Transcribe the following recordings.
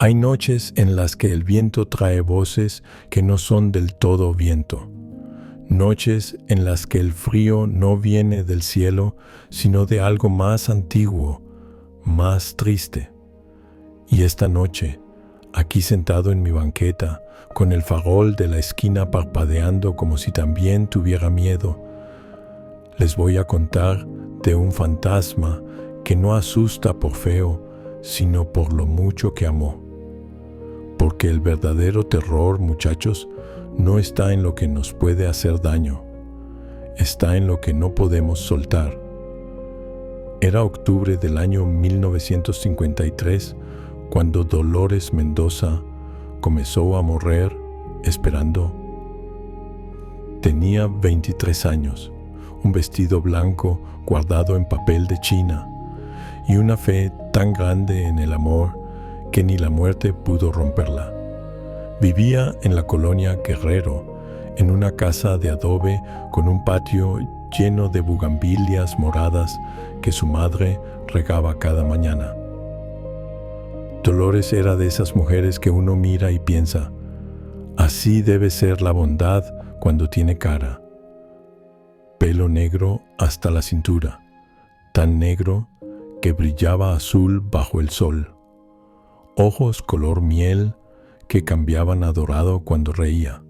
Hay noches en las que el viento trae voces que no son del todo viento. Noches en las que el frío no viene del cielo, sino de algo más antiguo, más triste. Y esta noche, aquí sentado en mi banqueta, con el farol de la esquina parpadeando como si también tuviera miedo, les voy a contar de un fantasma que no asusta por feo, sino por lo mucho que amó. Porque el verdadero terror, muchachos, no está en lo que nos puede hacer daño, está en lo que no podemos soltar. Era octubre del año 1953 cuando Dolores Mendoza comenzó a morrer esperando. Tenía 23 años, un vestido blanco guardado en papel de China y una fe tan grande en el amor que ni la muerte pudo romperla. Vivía en la colonia Guerrero, en una casa de adobe con un patio lleno de bugambilias moradas que su madre regaba cada mañana. Dolores era de esas mujeres que uno mira y piensa, así debe ser la bondad cuando tiene cara. Pelo negro hasta la cintura, tan negro que brillaba azul bajo el sol. Ojos color miel que cambiaban a dorado cuando reía.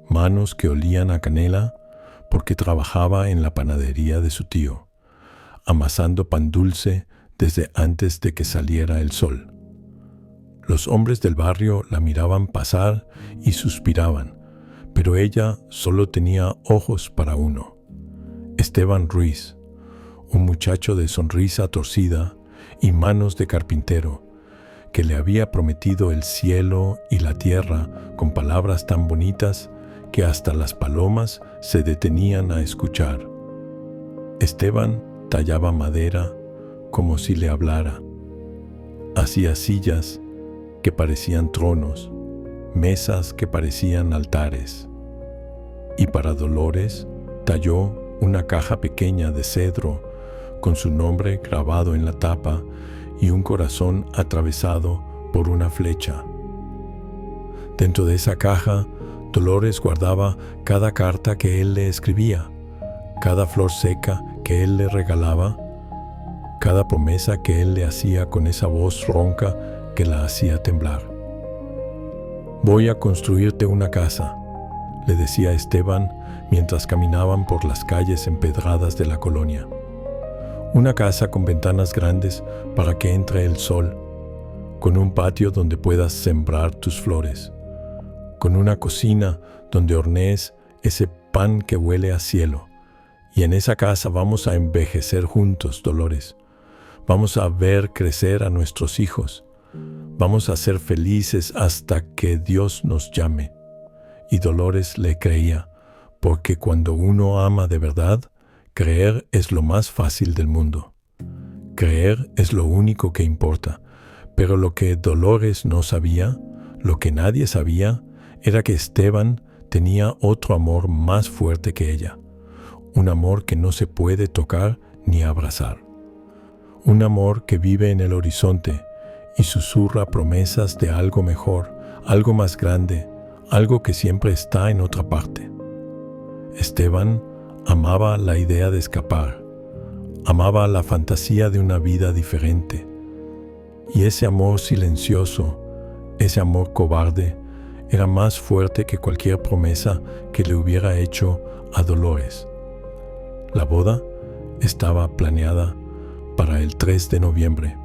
Manos que olían a canela porque trabajaba en la panadería de su tío, amasando pan dulce desde antes de que saliera el sol. Los hombres del barrio la miraban pasar y suspiraban, pero ella solo tenía ojos para uno. Esteban Ruiz, un muchacho de sonrisa torcida y manos de carpintero, que le había prometido el cielo y la tierra con palabras tan bonitas que hasta las palomas se detenían a escuchar. Esteban tallaba madera como si le hablara. Hacía sillas que parecían tronos, mesas que parecían altares. Y para Dolores talló una caja pequeña de cedro con su nombre grabado en la tapa y un corazón atravesado por una flecha. Dentro de esa caja, Dolores guardaba cada carta que él le escribía, cada flor seca que él le regalaba, cada promesa que él le hacía con esa voz ronca que la hacía temblar. «Voy a construirte una casa», le decía Esteban mientras caminaban por las calles empedradas de la colonia. Una casa con ventanas grandes para que entre el sol, con un patio donde puedas sembrar tus flores, con una cocina donde hornees ese pan que huele a cielo. Y en esa casa vamos a envejecer juntos, Dolores. Vamos a ver crecer a nuestros hijos. Vamos a ser felices hasta que Dios nos llame. Y Dolores le creía, porque cuando uno ama de verdad, creer es lo más fácil del mundo. Creer es lo único que importa. Pero lo que Dolores no sabía, lo que nadie sabía, era que Esteban tenía otro amor más fuerte que ella. Un amor que no se puede tocar ni abrazar. Un amor que vive en el horizonte y susurra promesas de algo mejor, algo más grande, algo que siempre está en otra parte. Esteban amaba la idea de escapar, amaba la fantasía de una vida diferente. Y ese amor silencioso, ese amor cobarde, era más fuerte que cualquier promesa que le hubiera hecho a Dolores. La boda estaba planeada para el 3 de noviembre.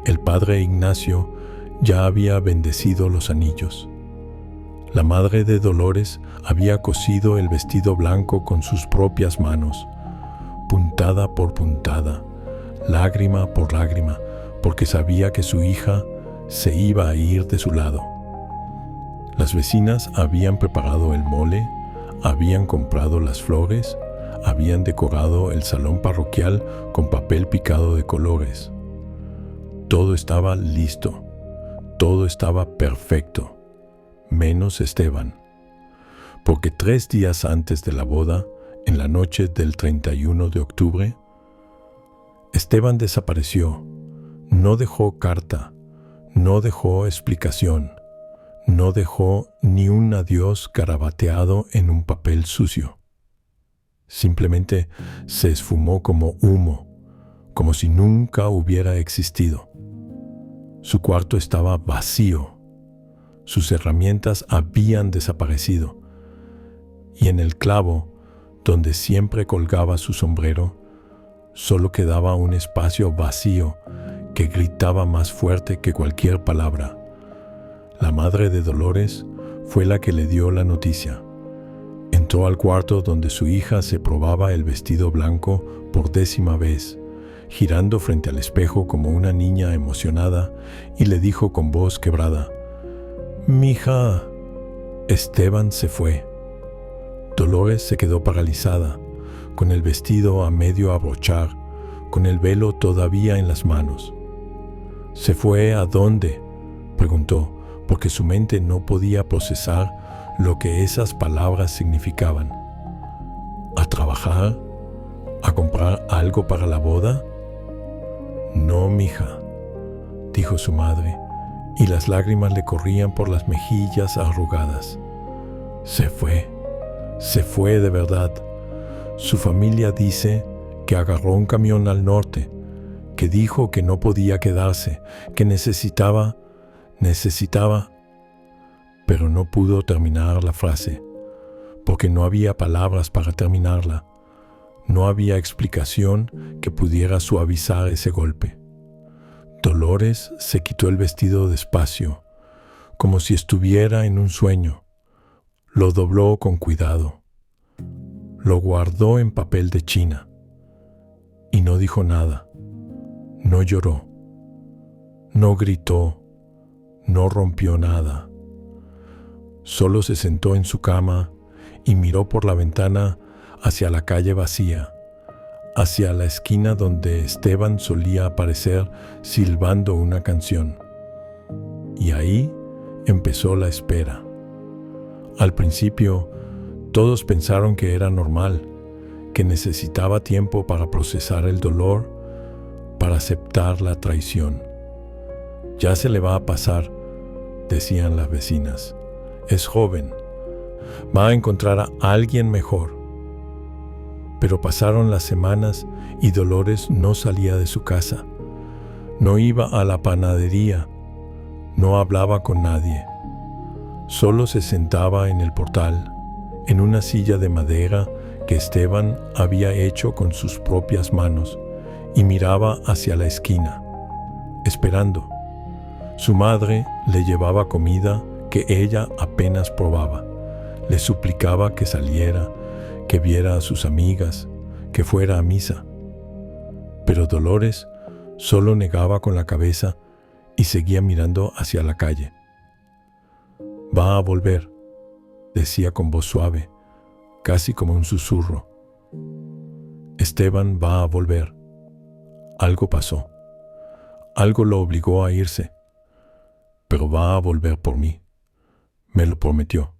El padre Ignacio ya había bendecido los anillos. La madre de Dolores había cosido el vestido blanco con sus propias manos, puntada por puntada, lágrima por lágrima, porque sabía que su hija se iba a ir de su lado. Las vecinas habían preparado el mole, habían comprado las flores, habían decorado el salón parroquial con papel picado de colores. Todo estaba listo, todo estaba perfecto. Menos Esteban, porque 3 días antes de la boda, en la noche del 31 de octubre, Esteban desapareció, no dejó carta, No dejó explicación, no dejó ni un adiós garabateado en un papel sucio. Simplemente se esfumó como humo, como si nunca hubiera existido. Su cuarto estaba vacío, sus herramientas habían desaparecido, y en el clavo, donde siempre colgaba su sombrero, solo quedaba un espacio vacío que gritaba más fuerte que cualquier palabra. La madre de Dolores fue la que le dio la noticia. Entró al cuarto donde su hija se probaba el vestido blanco por 10ª vez, girando frente al espejo como una niña emocionada, y le dijo con voz quebrada: «Mija». Esteban se fue. Dolores se quedó paralizada, con el vestido a medio abrochar, con el velo todavía en las manos. «¿Se fue a dónde?», preguntó, porque su mente no podía procesar lo que esas palabras significaban. ¿A trabajar? ¿A comprar algo para la boda? «No, mija», dijo su madre, y las lágrimas le corrían por las mejillas arrugadas. Se fue de verdad. Su familia dice que agarró un camión al norte, que dijo que no podía quedarse, que necesitaba, pero no pudo terminar la frase, porque no había palabras para terminarla. No había explicación que pudiera suavizar ese golpe. Dolores se quitó el vestido despacio, como si estuviera en un sueño. Lo dobló con cuidado. Lo guardó en papel de china. Y no dijo nada. No lloró. No gritó. No rompió nada. Solo se sentó en su cama y miró por la ventana hacia la calle vacía, hacia la esquina donde Esteban solía aparecer silbando una canción. Y ahí empezó la espera. Al principio, todos pensaron que era normal, que necesitaba tiempo para procesar el dolor, para aceptar la traición. «Ya se le va a pasar», decían las vecinas. «Es joven, va a encontrar a alguien mejor». Pero pasaron las semanas y Dolores no salía de su casa. No iba a la panadería, no hablaba con nadie. Solo se sentaba en el portal, en una silla de madera que Esteban había hecho con sus propias manos, y miraba hacia la esquina, esperando. Su madre le llevaba comida que ella apenas probaba. Le suplicaba que saliera, que viera a sus amigas, que fuera a misa. Pero Dolores solo negaba con la cabeza y seguía mirando hacia la calle. «Va a volver», decía con voz suave, casi como un susurro. «Esteban va a volver». Algo pasó. Algo lo obligó a irse. Pero va a volver por mí. Me lo prometió.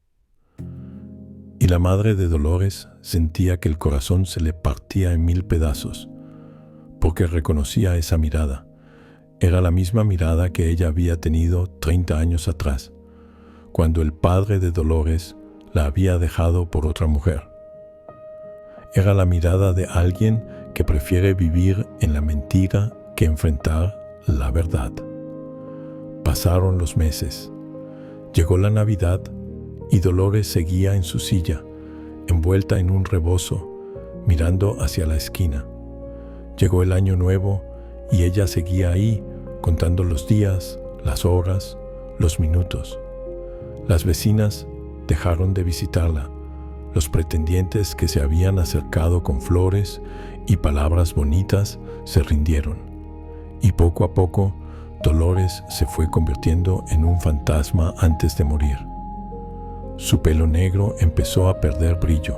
Y la madre de Dolores sentía que el corazón se le partía en 1000 pedazos, porque reconocía esa mirada. Era la misma mirada que ella había tenido 30 años atrás, cuando el padre de Dolores la había dejado por otra mujer. Era la mirada de alguien que prefiere vivir en la mentira que enfrentar la verdad. Pasaron los meses. Llegó la Navidad y Dolores seguía en su silla, envuelta en un rebozo, mirando hacia la esquina. Llegó el Año Nuevo y ella seguía ahí, contando los días, las horas, los minutos. Las vecinas dejaron de visitarla. Los pretendientes que se habían acercado con flores y palabras bonitas se rindieron. Y poco a poco, Dolores se fue convirtiendo en un fantasma antes de morir. Su pelo negro empezó a perder brillo.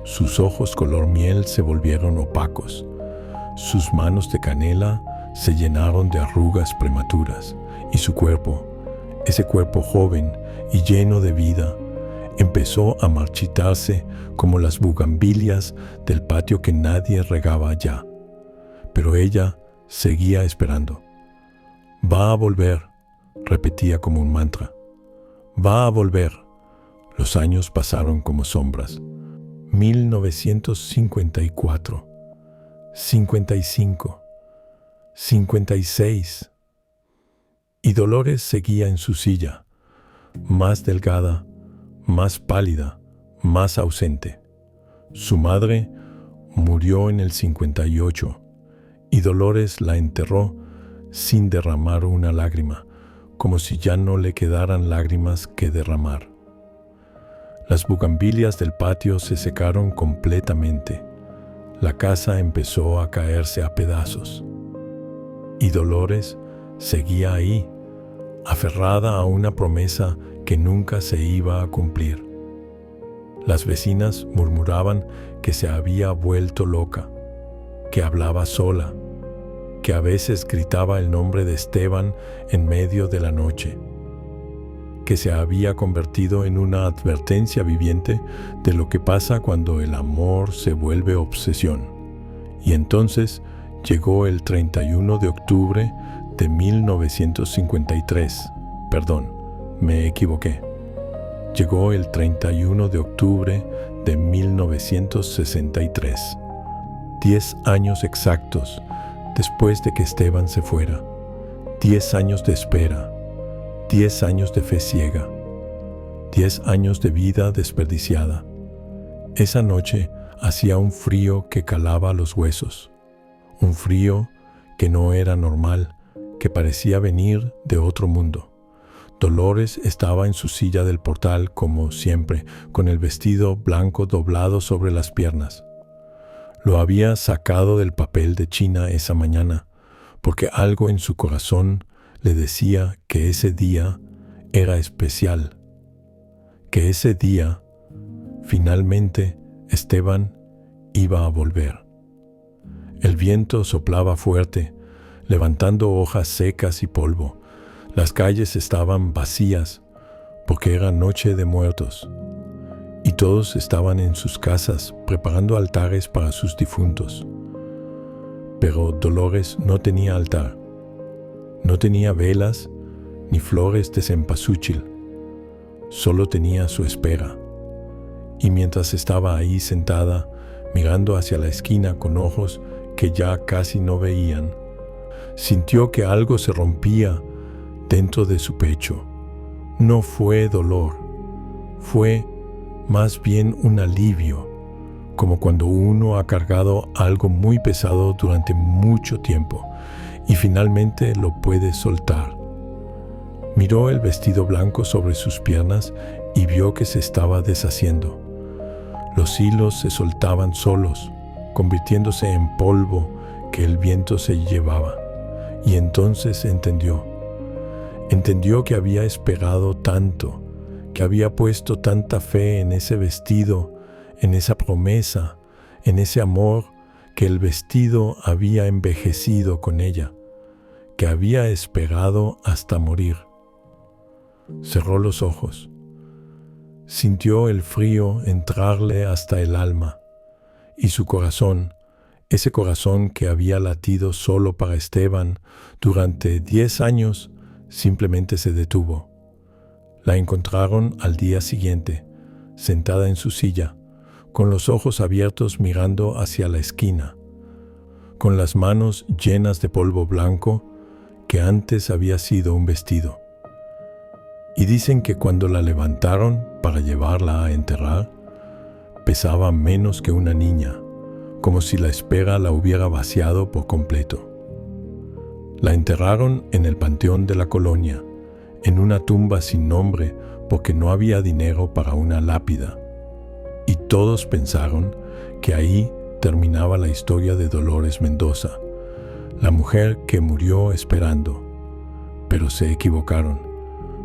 Sus ojos color miel se volvieron opacos. Sus manos de canela se llenaron de arrugas prematuras. Y su cuerpo, ese cuerpo joven y lleno de vida, empezó a marchitarse como las bugambilias del patio que nadie regaba ya. Pero ella seguía esperando. «Va a volver», repetía como un mantra. Va a volver. Los años pasaron como sombras. 1954, 55, 56. Y Dolores seguía en su silla, más delgada, más pálida, más ausente. Su madre murió en el 58 y Dolores la enterró sin derramar una lágrima, como si ya no le quedaran lágrimas que derramar. Las bugambilias del patio se secaron completamente. La casa empezó a caerse a pedazos. Y Dolores seguía ahí, aferrada a una promesa que nunca se iba a cumplir. Las vecinas murmuraban que se había vuelto loca, que hablaba sola, que a veces gritaba el nombre de Esteban en medio de la noche, que se había convertido en una advertencia viviente de lo que pasa cuando el amor se vuelve obsesión. Y entonces llegó el 31 de octubre de 1953. Perdón, me equivoqué. Llegó el 31 de octubre de 1963. 10 años exactos después de que Esteban se fuera. 10 años de espera. 10 años de fe ciega. 10 años de vida desperdiciada. Esa noche hacía un frío que calaba los huesos. Un frío que no era normal, que parecía venir de otro mundo. Dolores estaba en su silla del portal, como siempre, con el vestido blanco doblado sobre las piernas. Lo había sacado del papel de China esa mañana, porque algo en su corazón le decía que ese día era especial, que ese día, finalmente, Esteban iba a volver. El viento soplaba fuerte, levantando hojas secas y polvo. Las calles estaban vacías, porque era noche de muertos, y todos estaban en sus casas preparando altares para sus difuntos. Pero Dolores no tenía altar. No tenía velas ni flores de cempasúchil. Solo tenía su espera. Y mientras estaba ahí sentada, mirando hacia la esquina con ojos que ya casi no veían, sintió que algo se rompía dentro de su pecho. No fue dolor, fue más bien un alivio, como cuando uno ha cargado algo muy pesado durante mucho tiempo y finalmente lo puede soltar. Miró el vestido blanco sobre sus piernas y vio que se estaba deshaciendo. Los hilos se soltaban solos, convirtiéndose en polvo que el viento se llevaba. Y entonces entendió que había esperado tanto, que había puesto tanta fe en ese vestido, en esa promesa, en ese amor, que el vestido había envejecido con ella, que había esperado hasta morir. Cerró los ojos. Sintió el frío entrarle hasta el alma, y su corazón, ese corazón que había latido solo para Esteban durante 10 años, simplemente se detuvo. La encontraron al día siguiente, sentada en su silla, con los ojos abiertos mirando hacia la esquina, con las manos llenas de polvo blanco que antes había sido un vestido. Y dicen que cuando la levantaron para llevarla a enterrar, pesaba menos que una niña, como si la espera la hubiera vaciado por completo. La enterraron en el panteón de la colonia, en una tumba sin nombre porque no había dinero para una lápida. Y todos pensaron que ahí terminaba la historia de Dolores Mendoza, la mujer que murió esperando. Pero se equivocaron,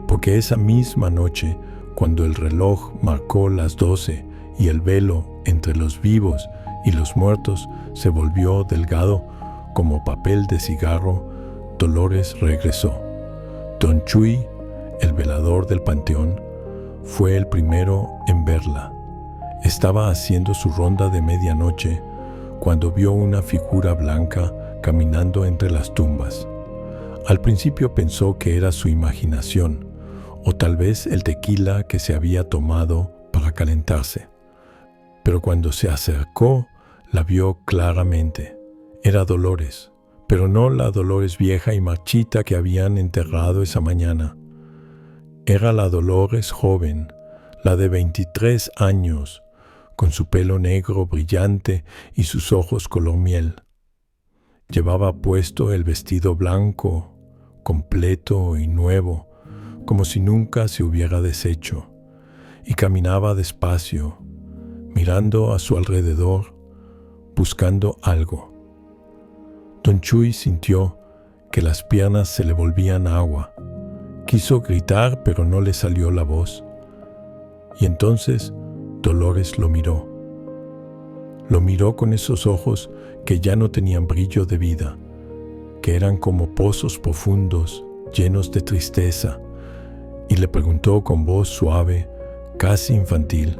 porque esa misma noche, cuando el reloj marcó las 12 y el velo entre los vivos y los muertos se volvió delgado como papel de cigarro, Dolores regresó. Don Chuy, el velador del panteón, fue el primero en verla. Estaba haciendo su ronda de medianoche cuando vio una figura blanca caminando entre las tumbas. Al principio pensó que era su imaginación, o tal vez el tequila que se había tomado para calentarse. Pero cuando se acercó, la vio claramente. Era Dolores, pero no la Dolores vieja y marchita que habían enterrado esa mañana. Era la Dolores joven, la de 23 años, con su pelo negro brillante y sus ojos color miel. Llevaba puesto el vestido blanco, completo y nuevo, como si nunca se hubiera deshecho, y caminaba despacio, mirando a su alrededor, buscando algo. Don Chuy sintió que las piernas se le volvían agua. Quiso gritar, pero no le salió la voz. Y entonces Dolores lo miró. Lo miró con esos ojos que ya no tenían brillo de vida, que eran como pozos profundos, llenos de tristeza, y le preguntó con voz suave, casi infantil: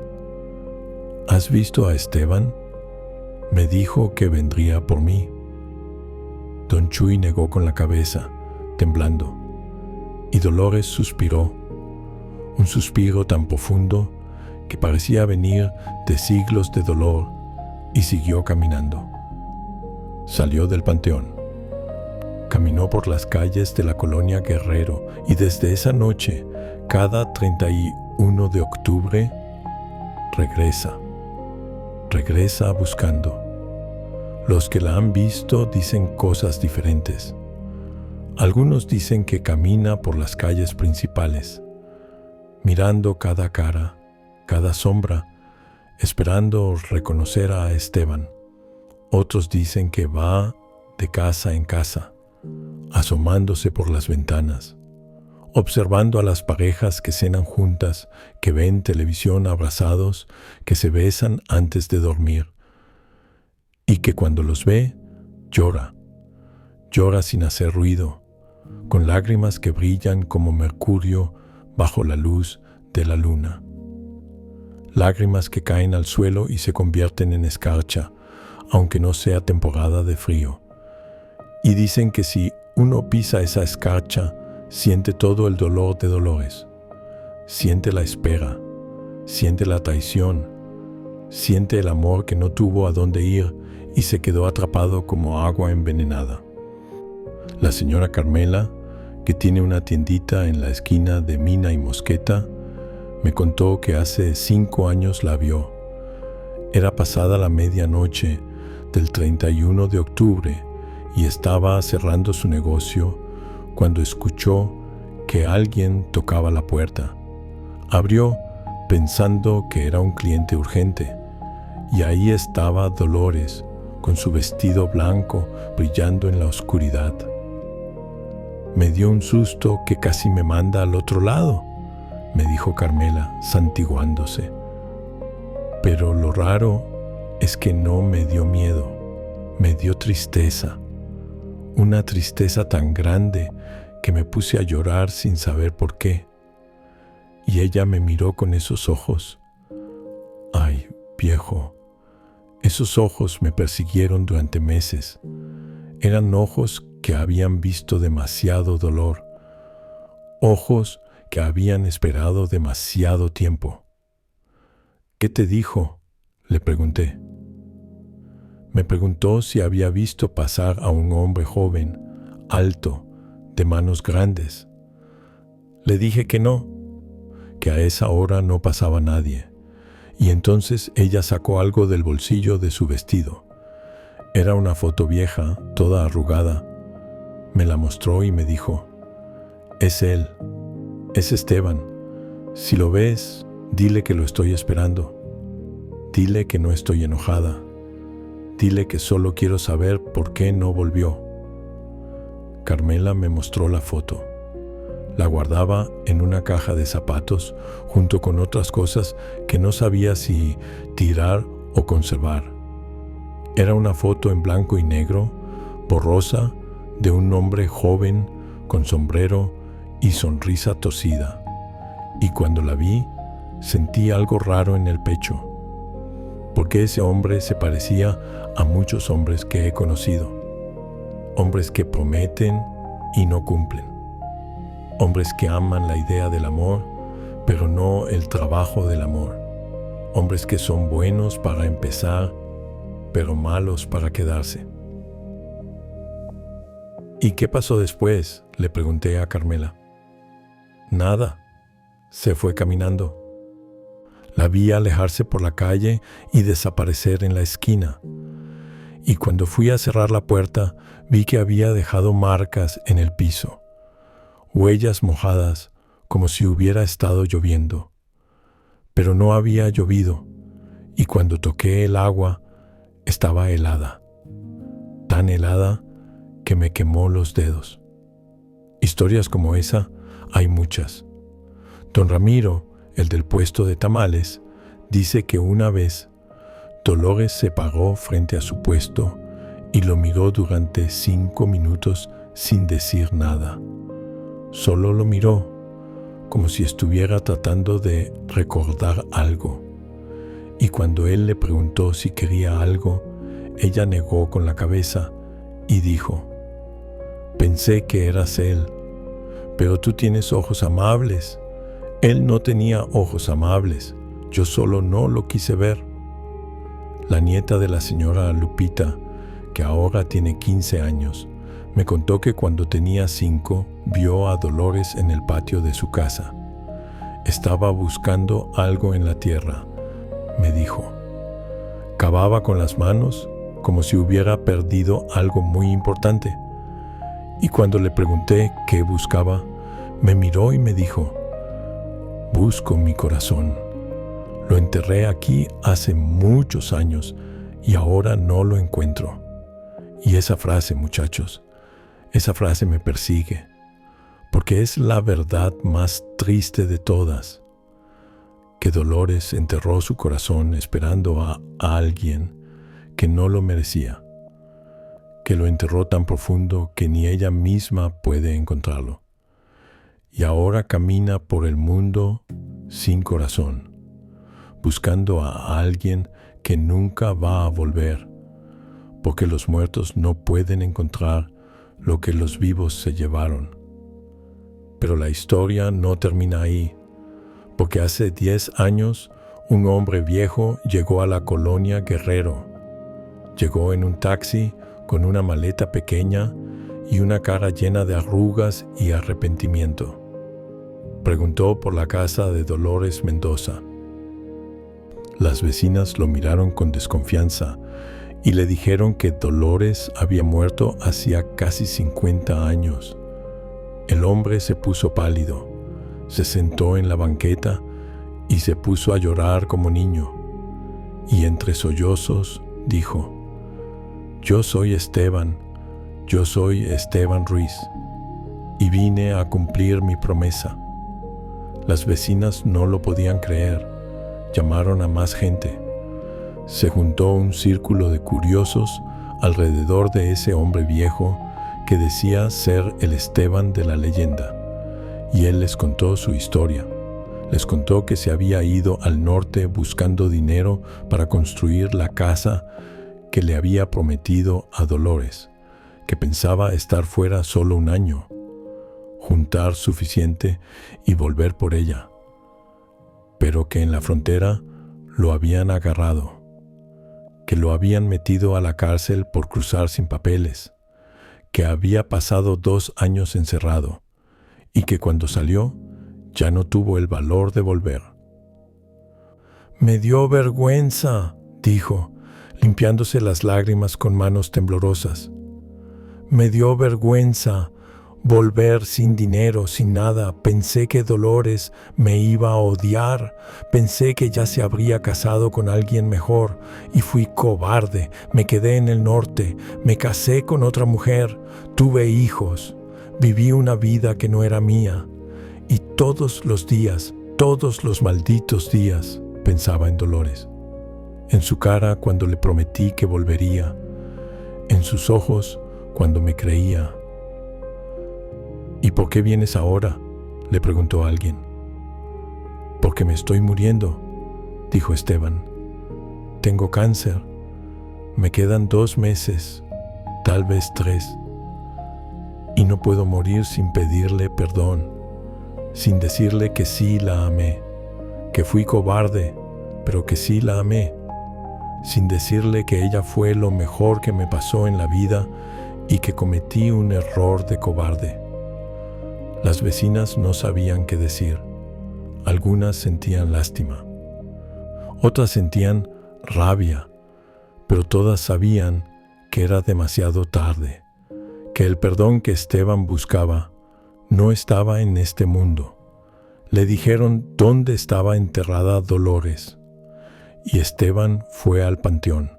¿Has visto a Esteban? Me dijo que vendría por mí. Don Chuy negó con la cabeza, temblando, y Dolores suspiró, un suspiro tan profundo que parecía venir de siglos de dolor, y siguió caminando. Salió del panteón. Caminó por las calles de la colonia Guerrero, y desde esa noche, cada 31 de octubre, regresa buscando. Los que la han visto dicen cosas diferentes. Algunos dicen que camina por las calles principales, mirando cada cara, cada sombra, esperando reconocer a Esteban. Otros dicen que va de casa en casa, asomándose por las ventanas, observando a las parejas que cenan juntas, que ven televisión abrazados, que se besan antes de dormir, y que cuando los ve, llora sin hacer ruido, con lágrimas que brillan como mercurio bajo la luz de la luna. Lágrimas que caen al suelo y se convierten en escarcha, aunque no sea temporada de frío. Y dicen que si uno pisa esa escarcha, siente todo el dolor de Dolores. Siente la espera, siente la traición, siente el amor que no tuvo a dónde ir y se quedó atrapado como agua envenenada. La señora Carmela, que tiene una tiendita en la esquina de Mina y Mosqueta, me contó que hace 5 años la vio. Era pasada la medianoche del 31 de octubre y estaba cerrando su negocio cuando escuchó que alguien tocaba la puerta. Abrió pensando que era un cliente urgente, y ahí estaba Dolores con su vestido blanco brillando en la oscuridad. Me dio un susto que casi me manda al otro lado, me dijo Carmela, santiguándose. Pero lo raro es que no me dio miedo, me dio tristeza. Una tristeza tan grande que me puse a llorar sin saber por qué. Y ella me miró con esos ojos. Ay, viejo, esos ojos me persiguieron durante meses. Eran ojos que habían visto demasiado dolor, ojos que habían esperado demasiado tiempo. ¿Qué te dijo?, le pregunté. Me preguntó si había visto pasar a un hombre joven, alto, de manos grandes. Le dije que no, que a esa hora no pasaba nadie, y entonces ella sacó algo del bolsillo de su vestido. Era una foto vieja, toda arrugada. Me la mostró y me dijo: es él, es Esteban. Si lo ves, dile que lo estoy esperando. Dile que no estoy enojada. Dile que solo quiero saber por qué no volvió. Carmela me mostró la foto. La guardaba en una caja de zapatos junto con otras cosas que no sabía si tirar o conservar. Era una foto en blanco y negro, borrosa, de un hombre joven con sombrero y sonrisa torcida. Y cuando la vi, sentí algo raro en el pecho, porque ese hombre se parecía a muchos hombres que he conocido. Hombres que prometen y no cumplen. Hombres que aman la idea del amor, pero no el trabajo del amor. Hombres que son buenos para empezar, pero malos para quedarse. ¿Y qué pasó después?, le pregunté a Carmela. Nada. Se fue caminando. La vi alejarse por la calle y desaparecer en la esquina. Y cuando fui a cerrar la puerta, vi que había dejado marcas en el piso, huellas mojadas como si hubiera estado lloviendo. Pero no había llovido, y cuando toqué el agua, estaba helada, tan helada que me quemó los dedos. Historias como esa hay muchas. Don Ramiro, el del puesto de tamales, dice que una vez Dolores se paró frente a su puesto y lo miró durante 5 minutos sin decir nada. Solo lo miró, como si estuviera tratando de recordar algo. Y cuando él le preguntó si quería algo, ella negó con la cabeza y dijo: «Pensé que eras él, pero tú tienes ojos amables». Él no tenía ojos amables, yo solo no lo quise ver. La nieta de la señora Lupita, que ahora tiene 15 años, me contó que cuando tenía 5 vio a Dolores en el patio de su casa. Estaba buscando algo en la tierra, me dijo. Cavaba con las manos como si hubiera perdido algo muy importante. Y cuando le pregunté qué buscaba, me miró y me dijo: «Busco mi corazón. Lo enterré aquí hace muchos años y ahora no lo encuentro». Y esa frase, muchachos, esa frase me persigue, porque es la verdad más triste de todas, que Dolores enterró su corazón esperando a alguien que no lo merecía, que lo enterró tan profundo que ni ella misma puede encontrarlo. Y ahora camina por el mundo sin corazón, buscando a alguien que nunca va a volver, porque los muertos no pueden encontrar lo que los vivos se llevaron. Pero la historia no termina ahí, porque hace 10 años un hombre viejo llegó a la colonia Guerrero. Llegó en un taxi con una maleta pequeña y una cara llena de arrugas y arrepentimiento. Preguntó por la casa de Dolores Mendoza. Las vecinas lo miraron con desconfianza y le dijeron que Dolores había muerto hacía casi 50 años. El hombre se puso pálido, se sentó en la banqueta y se puso a llorar como niño. Y entre sollozos dijo: «Yo soy Esteban Ruiz, y vine a cumplir mi promesa». Las vecinas no lo podían creer. Llamaron a más gente. Se juntó un círculo de curiosos alrededor de ese hombre viejo que decía ser el Esteban de la leyenda. Y él les contó su historia. Les contó que se había ido al norte buscando dinero para construir la casa que le había prometido a Dolores, que pensaba estar fuera solo un año, juntar suficiente y volver por ella, pero que en la frontera lo habían agarrado, que lo habían metido a la cárcel por cruzar sin papeles, que había pasado 2 años encerrado y que cuando salió ya no tuvo el valor de volver. «Me dio vergüenza», dijo, limpiándose las lágrimas con manos temblorosas. «Me dio vergüenza volver sin dinero, sin nada. Pensé que Dolores me iba a odiar. Pensé que ya se habría casado con alguien mejor. Y fui cobarde. Me quedé en el norte. Me casé con otra mujer. Tuve hijos. Viví una vida que no era mía. Y todos los días, todos los malditos días, pensaba en Dolores. En su cara cuando le prometí que volvería. En sus ojos cuando me creía. «¿Y por qué vienes ahora?», le preguntó alguien. «Porque me estoy muriendo», dijo Esteban. «Tengo cáncer. Me quedan 2 meses, tal vez 3. y no puedo morir sin pedirle perdón, sin decirle que sí la amé, que fui cobarde, pero que sí la amé, sin decirle que ella fue lo mejor que me pasó en la vida y que cometí un error de cobarde. Las vecinas no sabían qué decir. Algunas sentían lástima, otras sentían rabia, pero todas sabían que era demasiado tarde, que el perdón que Esteban buscaba no estaba en este mundo. Le dijeron dónde estaba enterrada Dolores, y Esteban fue al panteón.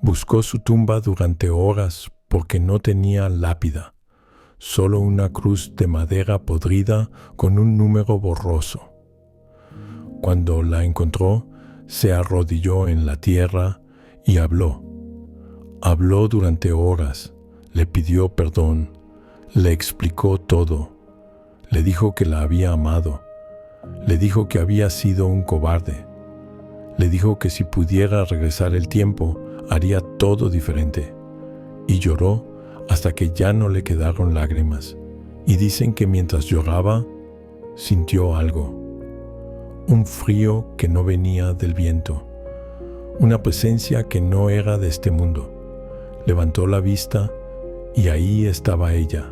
Buscó su tumba durante horas porque no tenía lápida, solo una cruz de madera podrida con un número borroso. Cuando la encontró, se arrodilló en la tierra y habló. Habló durante horas, le pidió perdón, le explicó todo. Le dijo que la había amado, le dijo que había sido un cobarde, le dijo que si pudiera regresar el tiempo, haría todo diferente. Y lloró hasta que ya no le quedaron lágrimas. Y dicen que mientras lloraba, sintió algo. Un frío que no venía del viento, una presencia que no era de este mundo. Levantó la vista y ahí estaba ella,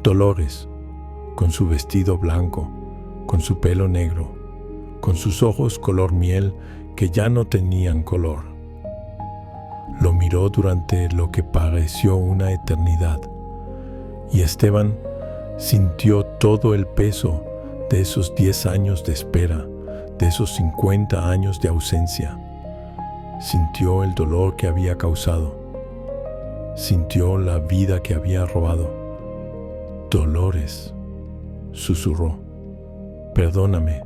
Dolores, con su vestido blanco, con su pelo negro, con sus ojos color miel que ya no tenían color. Lo miró durante lo que pareció una eternidad, y Esteban sintió todo el peso de esos 10 años de espera, de esos 50 años de ausencia. Sintió el dolor que había causado. Sintió la vida que había robado. Dolores, susurró, perdóname.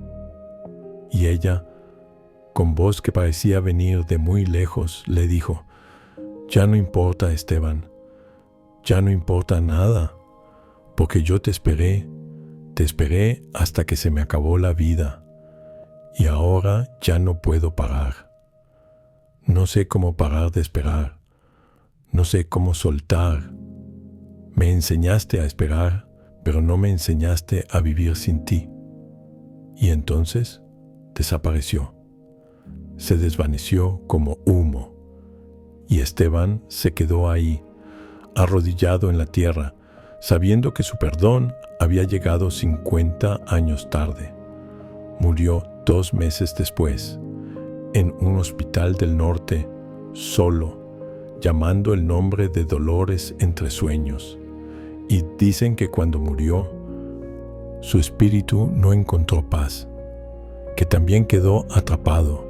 Y ella, con voz que parecía venir de muy lejos, le dijo, ya no importa, Esteban, ya no importa nada, porque yo te esperé hasta que se me acabó la vida, y ahora ya no puedo parar. No sé cómo parar de esperar, no sé cómo soltar. Me enseñaste a esperar, pero no me enseñaste a vivir sin ti. Y entonces desapareció, se desvaneció como humo, y Esteban se quedó ahí, arrodillado en la tierra, sabiendo que su perdón había llegado 50 años tarde. Murió 2 meses después, en un hospital del norte, solo, llamando el nombre de Dolores entre sueños. Y dicen que cuando murió, su espíritu no encontró paz, que también quedó atrapado,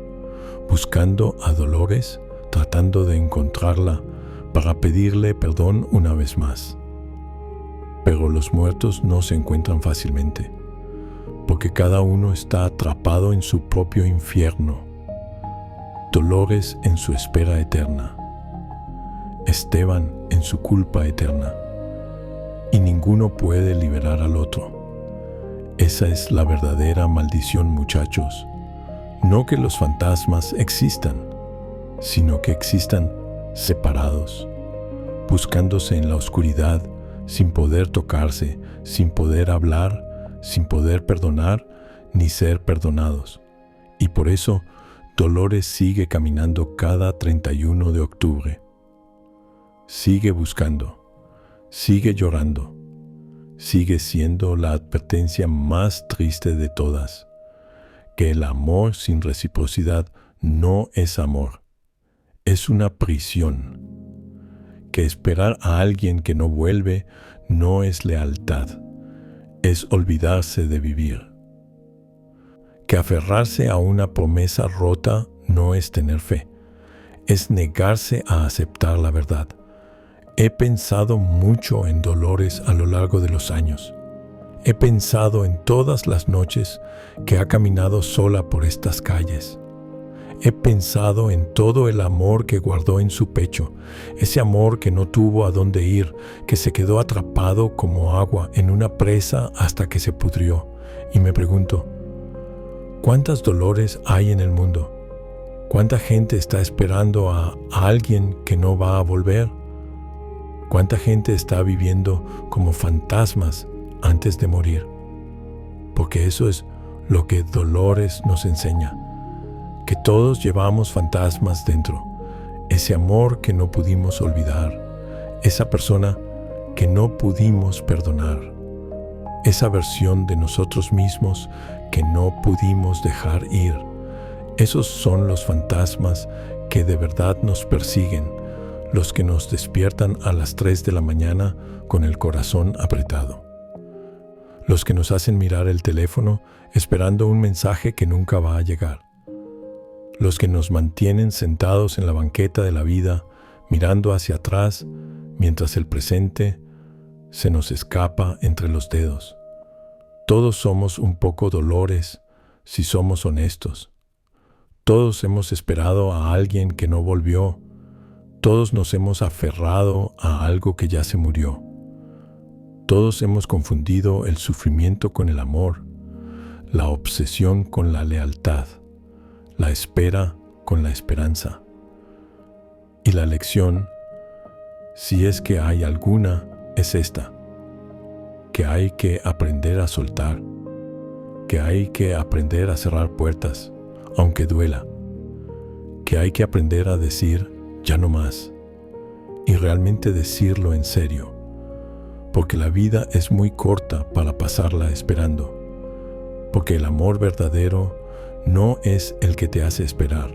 buscando a Dolores, tratando de encontrarla para pedirle perdón una vez más. Pero los muertos no se encuentran fácilmente, porque cada uno está atrapado en su propio infierno. Dolores en su espera eterna, Esteban en su culpa eterna, y ninguno puede liberar al otro. Esa es la verdadera maldición, muchachos. No que los fantasmas existan, sino que existan separados, buscándose en la oscuridad, sin poder tocarse, sin poder hablar, sin poder perdonar, ni ser perdonados. Y por eso, Dolores sigue caminando cada 31 de octubre. Sigue buscando, sigue llorando, sigue siendo la advertencia más triste de todas, que el amor sin reciprocidad no es amor, es una prisión, que esperar a alguien que no vuelve no es lealtad, es olvidarse de vivir, que aferrarse a una promesa rota no es tener fe, es negarse a aceptar la verdad. He pensado mucho en Dolores a lo largo de los años. He pensado en todas las noches que ha caminado sola por estas calles. He pensado en todo el amor que guardó en su pecho, ese amor que no tuvo a dónde ir, que se quedó atrapado como agua en una presa hasta que se pudrió. Y me pregunto, ¿cuántas Dolores hay en el mundo? ¿Cuánta gente está esperando a alguien que no va a volver? ¿Cuánta gente está viviendo como fantasmas antes de morir? Porque eso es lo que Dolores nos enseña, que todos llevamos fantasmas dentro, ese amor que no pudimos olvidar, esa persona que no pudimos perdonar, esa versión de nosotros mismos que no pudimos dejar ir. Esos son los fantasmas que de verdad nos persiguen, los que nos despiertan a las 3 de la mañana con el corazón apretado, los que nos hacen mirar el teléfono esperando un mensaje que nunca va a llegar, los que nos mantienen sentados en la banqueta de la vida mirando hacia atrás mientras el presente se nos escapa entre los dedos. Todos somos un poco Dolores si somos honestos. Todos hemos esperado a alguien que no volvió. Todos nos hemos aferrado a algo que ya se murió. Todos hemos confundido el sufrimiento con el amor, la obsesión con la lealtad, la espera con la esperanza. Y la lección, si es que hay alguna, es esta: que hay que aprender a soltar, que hay que aprender a cerrar puertas, aunque duela, que hay que aprender a decir ya no más, y realmente decirlo en serio, porque la vida es muy corta para pasarla esperando, porque el amor verdadero no es el que te hace esperar,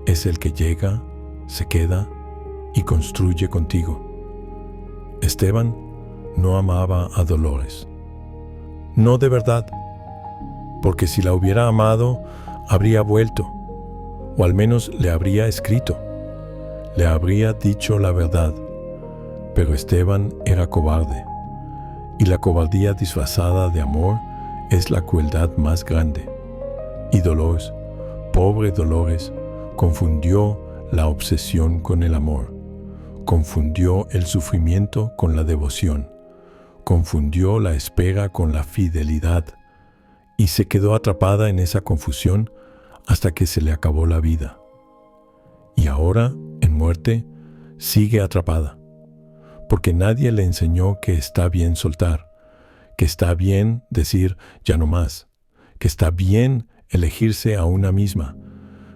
es el que llega, se queda y construye contigo. Esteban no amaba a Dolores. No de verdad, porque si la hubiera amado, habría vuelto, o al menos le habría escrito, le habría dicho la verdad. Pero Esteban era cobarde, y la cobardía disfrazada de amor es la crueldad más grande. Y Dolores, pobre Dolores, confundió la obsesión con el amor, confundió el sufrimiento con la devoción, confundió la espera con la fidelidad, y se quedó atrapada en esa confusión hasta que se le acabó la vida. Y ahora, en muerte, sigue atrapada, porque nadie le enseñó que está bien soltar, que está bien decir ya no más, que está bien elegirse a una misma,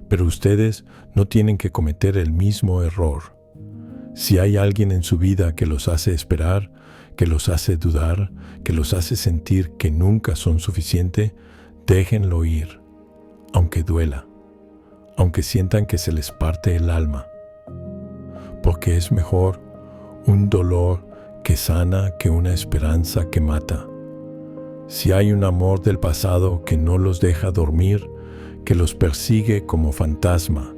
pero ustedes no tienen que cometer el mismo error. Si hay alguien en su vida que los hace esperar, que los hace dudar, que los hace sentir que nunca son suficiente, déjenlo ir, aunque duela, aunque sientan que se les parte el alma, porque es mejor un dolor que sana que una esperanza que mata. Si hay un amor del pasado que no los deja dormir, que los persigue como fantasma,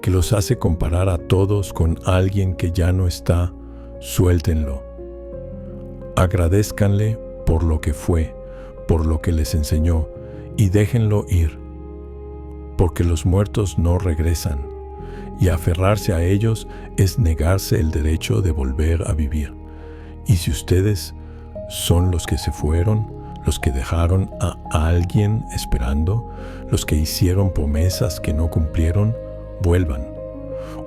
que los hace comparar a todos con alguien que ya no está, suéltenlo. Agradézcanle por lo que fue, por lo que les enseñó, y déjenlo ir, porque los muertos no regresan, y aferrarse a ellos es negarse el derecho de volver a vivir. Y si ustedes son los que se fueron, los que dejaron a alguien esperando, los que hicieron promesas que no cumplieron, vuelvan,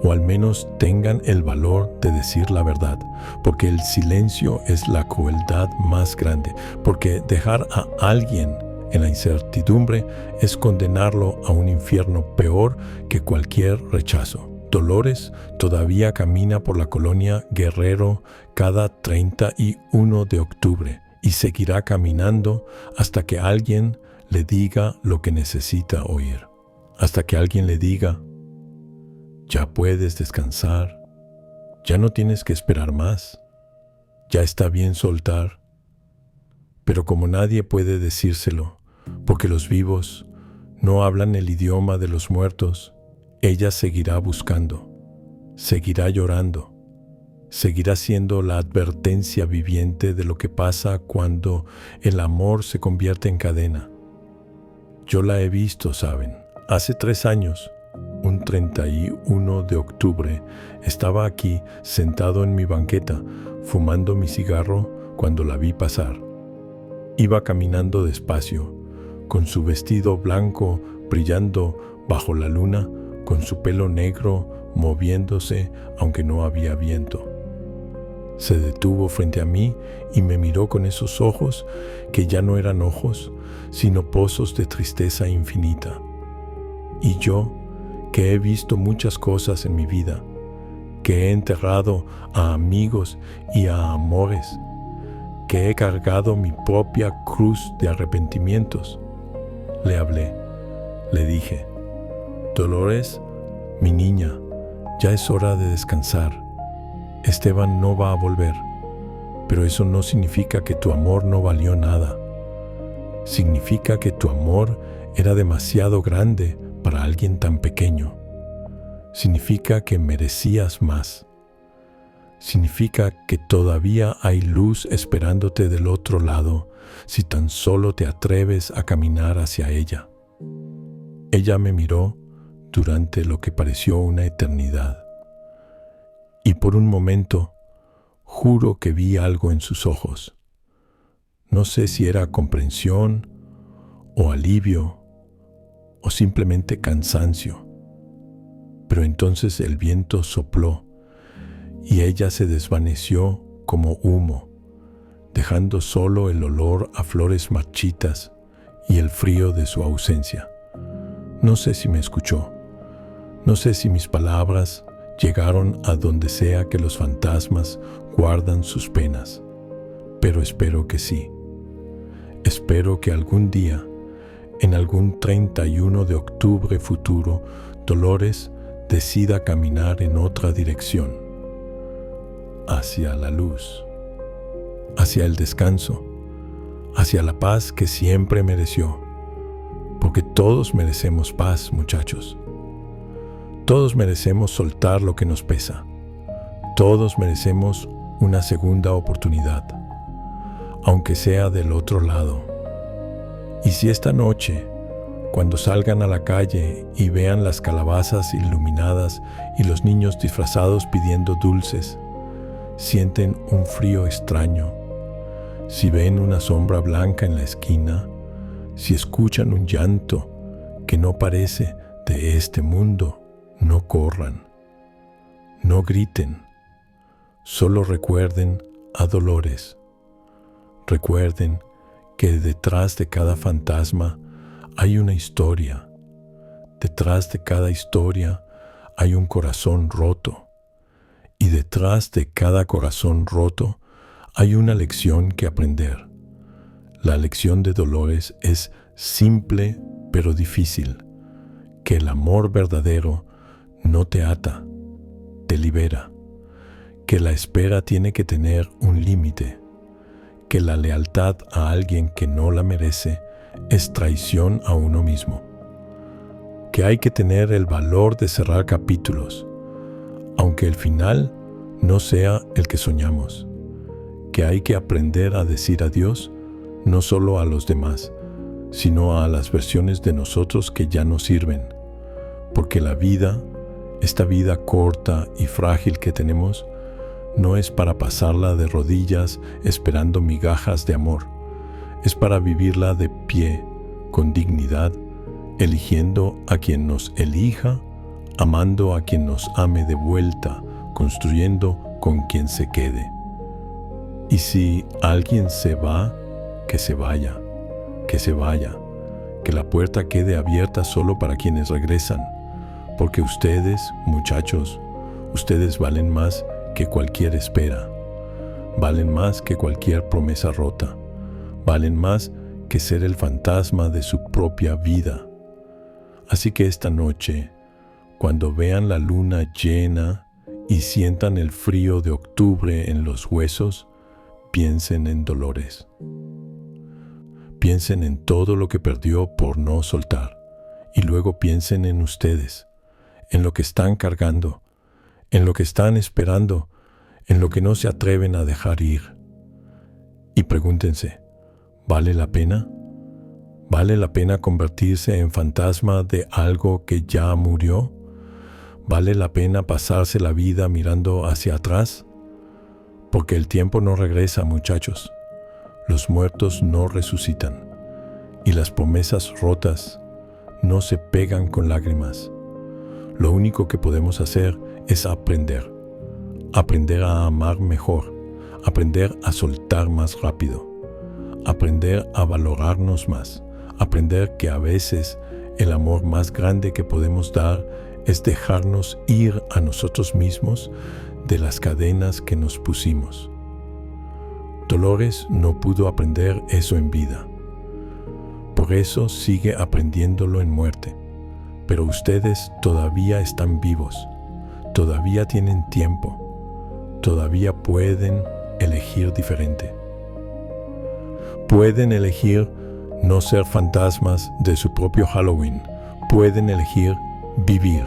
o al menos tengan el valor de decir la verdad, porque el silencio es la crueldad más grande, porque dejar a alguien en la incertidumbre es condenarlo a un infierno peor que cualquier rechazo. Dolores todavía camina por la colonia Guerrero cada 31 de octubre y seguirá caminando hasta que alguien le diga lo que necesita oír, hasta que alguien le diga: ya puedes descansar, ya no tienes que esperar más, ya está bien soltar. Pero como nadie puede decírselo, porque los vivos no hablan el idioma de los muertos, ella seguirá buscando, seguirá llorando, seguirá siendo la advertencia viviente de lo que pasa cuando el amor se convierte en cadena. Yo la he visto, ¿saben? Hace 3 años, un 31 de octubre, estaba aquí sentado en mi banqueta, fumando mi cigarro cuando la vi pasar. Iba caminando despacio, con su vestido blanco brillando bajo la luna, con su pelo negro moviéndose aunque no había viento. Se detuvo frente a mí y me miró con esos ojos que ya no eran ojos, sino pozos de tristeza infinita. Y yo, que he visto muchas cosas en mi vida, que he enterrado a amigos y a amores, que he cargado mi propia cruz de arrepentimientos, le hablé, le dije: Dolores, mi niña, ya es hora de descansar. Esteban no va a volver, pero eso no significa que tu amor no valió nada. Significa que tu amor era demasiado grande para alguien tan pequeño. Significa que merecías más. Significa que todavía hay luz esperándote del otro lado si tan solo te atreves a caminar hacia ella. Ella me miró durante lo que pareció una eternidad. Y por un momento, juro que vi algo en sus ojos. No sé si era comprensión o alivio o simplemente cansancio. Pero entonces el viento sopló y ella se desvaneció como humo, dejando solo el olor a flores marchitas y el frío de su ausencia. No sé si me escuchó. No sé si mis palabras llegaron a donde sea que los fantasmas guardan sus penas, pero espero que sí. Espero que algún día, en algún 31 de octubre futuro, Dolores decida caminar en otra dirección, hacia la luz, hacia el descanso, hacia la paz que siempre mereció, porque todos merecemos paz, muchachos. Todos merecemos soltar lo que nos pesa. Todos merecemos una segunda oportunidad, aunque sea del otro lado. Y si esta noche, cuando salgan a la calle y vean las calabazas iluminadas y los niños disfrazados pidiendo dulces, sienten un frío extraño, si ven una sombra blanca en la esquina, si escuchan un llanto que no parece de este mundo, no corran, no griten, solo recuerden a Dolores. Recuerden que detrás de cada fantasma hay una historia. Detrás de cada historia hay un corazón roto. Y detrás de cada corazón roto hay una lección que aprender. La lección de Dolores es simple pero difícil, que el amor verdadero no te ata, te libera, que la espera tiene que tener un límite, que la lealtad a alguien que no la merece es traición a uno mismo, que hay que tener el valor de cerrar capítulos, aunque el final no sea el que soñamos, que hay que aprender a decir adiós no solo a los demás, sino a las versiones de nosotros que ya no sirven, porque la vida, esta vida corta y frágil que tenemos, no es para pasarla de rodillas esperando migajas de amor, es para vivirla de pie, con dignidad, eligiendo a quien nos elija, amando a quien nos ame de vuelta, construyendo con quien se quede. Y si alguien se va, que se vaya, que se vaya, que la puerta quede abierta solo para quienes regresan, porque ustedes, muchachos, ustedes valen más que cualquier espera, valen más que cualquier promesa rota, valen más que ser el fantasma de su propia vida. Así que esta noche, cuando vean la luna llena y sientan el frío de octubre en los huesos, piensen en Dolores. Piensen en todo lo que perdió por no soltar, y luego piensen en ustedes, en lo que están cargando, en lo que están esperando, en lo que no se atreven a dejar ir. Y pregúntense, ¿vale la pena? ¿Vale la pena convertirse en fantasma de algo que ya murió? ¿Vale la pena pasarse la vida mirando hacia atrás? Porque el tiempo no regresa, muchachos. Los muertos no resucitan. Y las promesas rotas no se pegan con lágrimas. Lo único que podemos hacer es aprender a amar mejor aprender a soltar más rápido, aprender a valorarnos más, aprender que a veces el amor más grande que podemos dar es dejarnos ir a nosotros mismos de las cadenas que nos pusimos. Dolores no pudo aprender eso en vida. Por eso sigue aprendiéndolo en muerte. Pero ustedes todavía están vivos, todavía tienen tiempo, todavía pueden elegir diferente. Pueden elegir no ser fantasmas de su propio Halloween, pueden elegir vivir.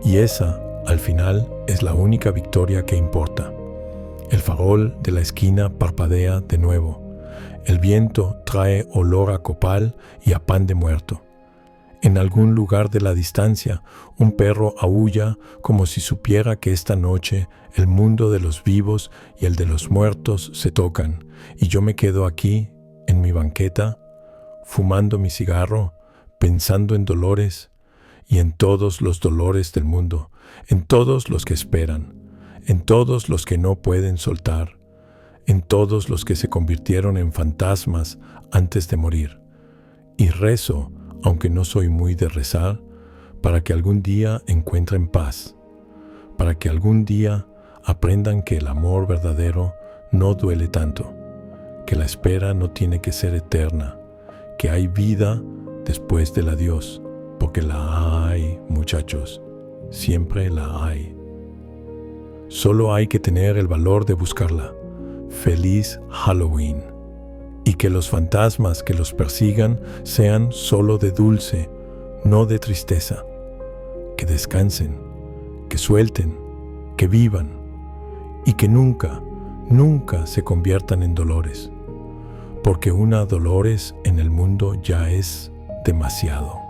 Y esa, al final, es la única victoria que importa. El farol de la esquina parpadea de nuevo. El viento trae olor a copal y a pan de muerto. En algún lugar de la distancia, un perro aúlla como si supiera que esta noche el mundo de los vivos y el de los muertos se tocan, y yo me quedo aquí, en mi banqueta, fumando mi cigarro, pensando en Dolores y en todos los dolores del mundo, en todos los que esperan, en todos los que no pueden soltar, en todos los que se convirtieron en fantasmas antes de morir. Y rezo, aunque no soy muy de rezar, para que algún día encuentren paz, para que algún día aprendan que el amor verdadero no duele tanto, que la espera no tiene que ser eterna, que hay vida después del adiós, porque la hay, muchachos, siempre la hay. Solo hay que tener el valor de buscarla. Feliz Halloween. Y que los fantasmas que los persigan sean solo de dulce, no de tristeza. Que descansen, que suelten, que vivan y que nunca, nunca se conviertan en Dolores. Porque una Dolores en el mundo ya es demasiado.